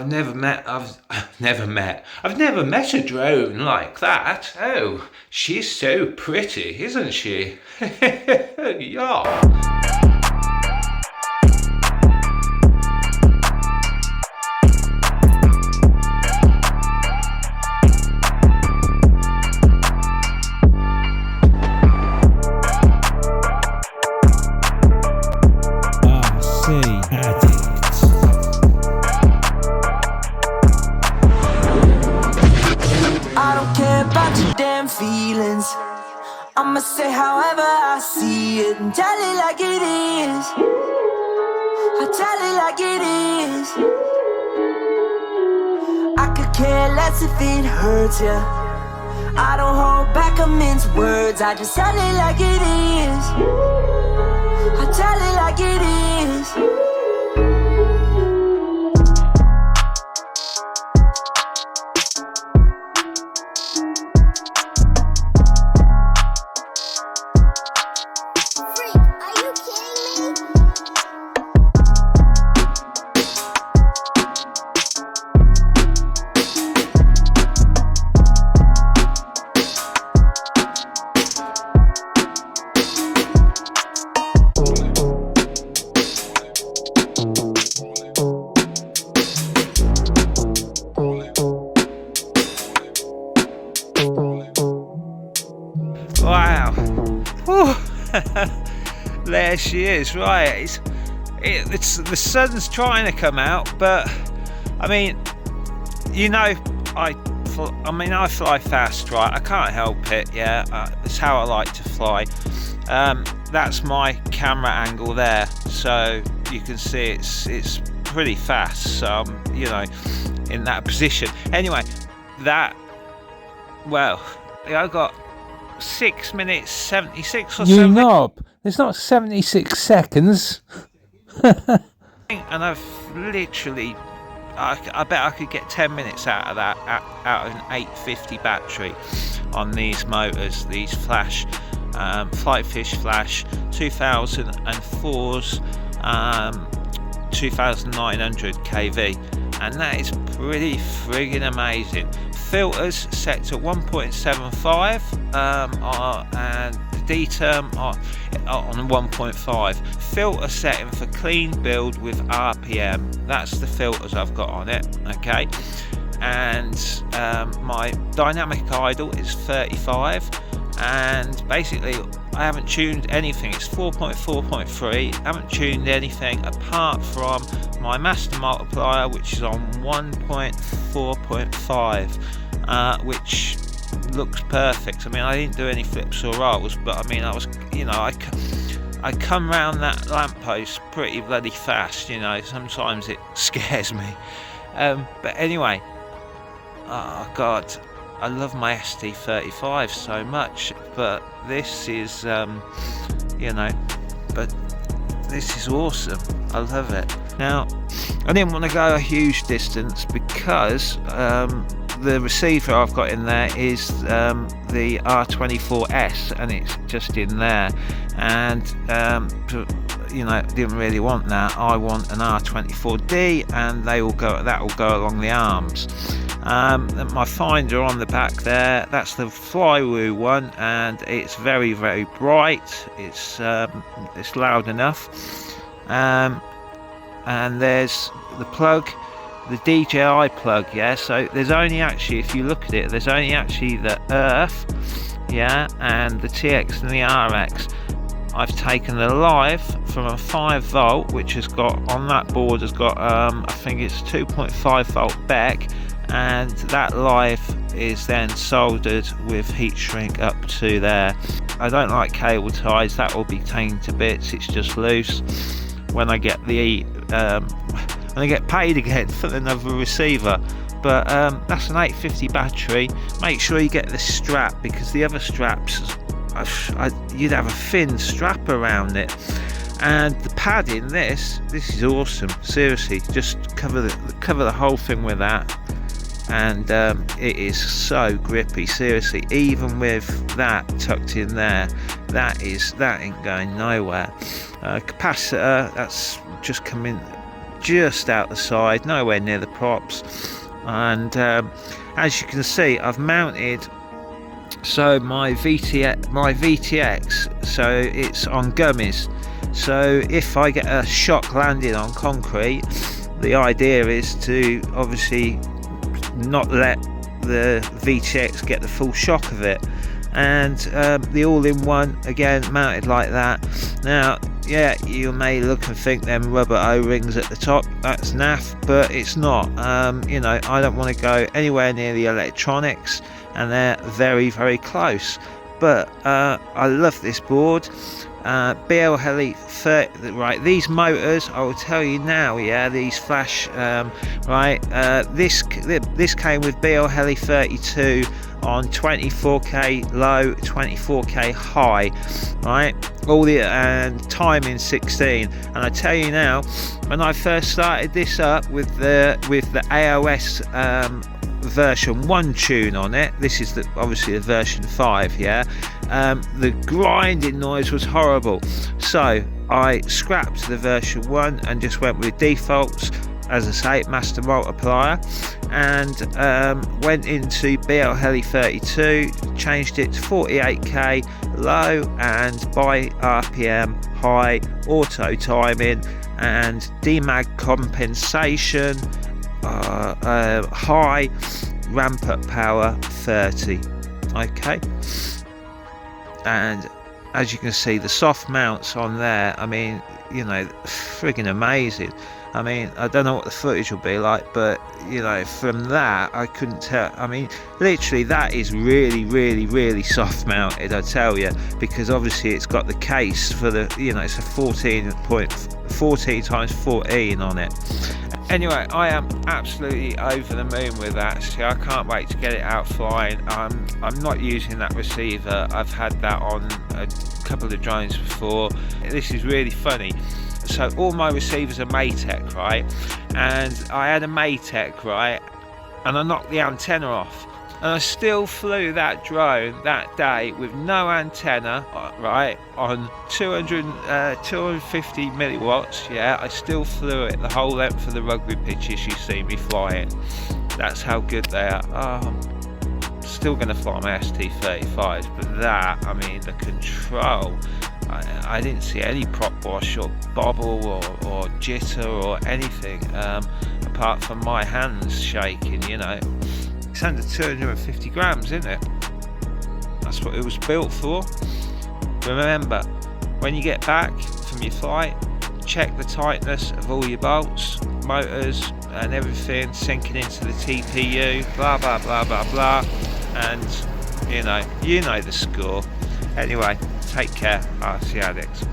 I've never met a drone like that. Oh, she's so pretty, isn't she? Yeah. Feelings, I'ma say however I see it and tell it like it is. I tell it like it is. I could care less if it hurts ya. I don't hold back or mince words, I just tell it like it is. I tell it like it is. Wow. There she is. Right, it's the sun's trying to come out, but I mean, you know, I fly fast, right? I can't help it. Yeah, it's how I like to fly. That's my camera angle there, so you can see it's pretty fast. So you know, in that position. Anyway, I got 6 minutes 76 or something. You knob, it's not 76 seconds. And I've literally, I bet I could get 10 minutes out of that, out of an 850 battery on these motors, these Flash, Flyfish Flash 2004's 2900 kV, and that is pretty friggin' amazing. Filters set to 1.75 and the D term on 1.5. Filter setting for clean build with RPM. That's the filters I've got on it. Okay, and my dynamic idle is 35, and basically I haven't tuned anything. It's 4.4.3. haven't tuned anything apart from my master multiplier, which is on 1.4.5, which looks perfect. I mean, I didn't do any flips or rolls, but I mean, I was, you know, I come round that lamppost pretty bloody fast. You know, sometimes it scares me. But anyway, oh God, I love my SD35 so much, but this is, you know, but this is awesome. I love it. Now, I didn't want to go a huge distance because the receiver I've got in there is the R24S, and it's just in there, and you know, didn't really want that. I want an R24D, and that will go along the arms. My finder on the back there, that's the FlyWoo one, and it's very, very bright. It's loud enough. And there's the plug, the DJI plug, yeah. So there's only actually, if you look at it, there's only actually the Earth, yeah, and the TX and the RX. I've taken the live from a 5 volt, which has got on that board has got I think it's 2.5 volt back, and that live is then soldered with heat shrink up to there. I don't like cable ties, that will be taken to bits. It's just loose. When I get the when I get paid again for another receiver. But that's an 850 battery. Make sure you get the strap, because the other straps, you'd have a thin strap around it. And the padding, this is awesome. Seriously, just cover the whole thing with that, and it is so grippy. Seriously, even with that tucked in there, that ain't going nowhere. Capacitor, that's just just out the side, nowhere near the props. And as you can see, I've mounted my VTX, so it's on gummies. So if I get a shock landing on concrete, the idea is to obviously not let the VTX get the full shock of it. And the all-in-one, again, mounted like that. Now, yeah, you may look and think them rubber O-rings at the top, that's naff, but it's not. You know, I don't want to go anywhere near the electronics, and they're very, very close. But I love this board. BL Heli 30, right, these motors, I will tell you now, yeah, these flash, right, this came with BL Heli 32 on 24k low, 24k high, right, all the and timing 16. And I tell you now, when I first started this up with the Aos version 1 tune on it, this is obviously the version 5, yeah, the grinding noise was horrible, so I scrapped the version 1 and just went with defaults, as I say, master multiplier, and went into BL Heli 32, changed it to 48k low and by RPM high, auto timing and demag compensation high, ramp up power 30. Okay, and as you can see, the soft mounts on there, I mean, you know, friggin' amazing. I mean, I don't know what the footage will be like, but you know, from that I couldn't tell. I mean, literally that is really, really, really soft mounted, I tell you, because obviously it's got the case for the, you know, it's a 14 times 14 on it. Anyway, I am absolutely over the moon with that. See, I can't wait to get it out flying. I'm not using that receiver. I've had that on a couple of drones before. This is really funny. So all my receivers are Maitec, right? And I had a Maitec, right? And I knocked the antenna off. And I still flew that drone that day with no antenna, right, on 250 milliwatts, yeah, I still flew it the whole length of the rugby pitches you see me flying. That's how good they are. Oh, I'm still going to fly my ST35s, but that, I mean, the control, I didn't see any prop wash or bobble or jitter or anything, apart from my hands shaking, you know. It's under 250 grams, isn't it? That's what it was built for. Remember, when you get back from your flight, check the tightness of all your bolts, motors and everything sinking into the TPU, blah blah blah blah blah, and you know the score. Anyway, take care, RC Addicts.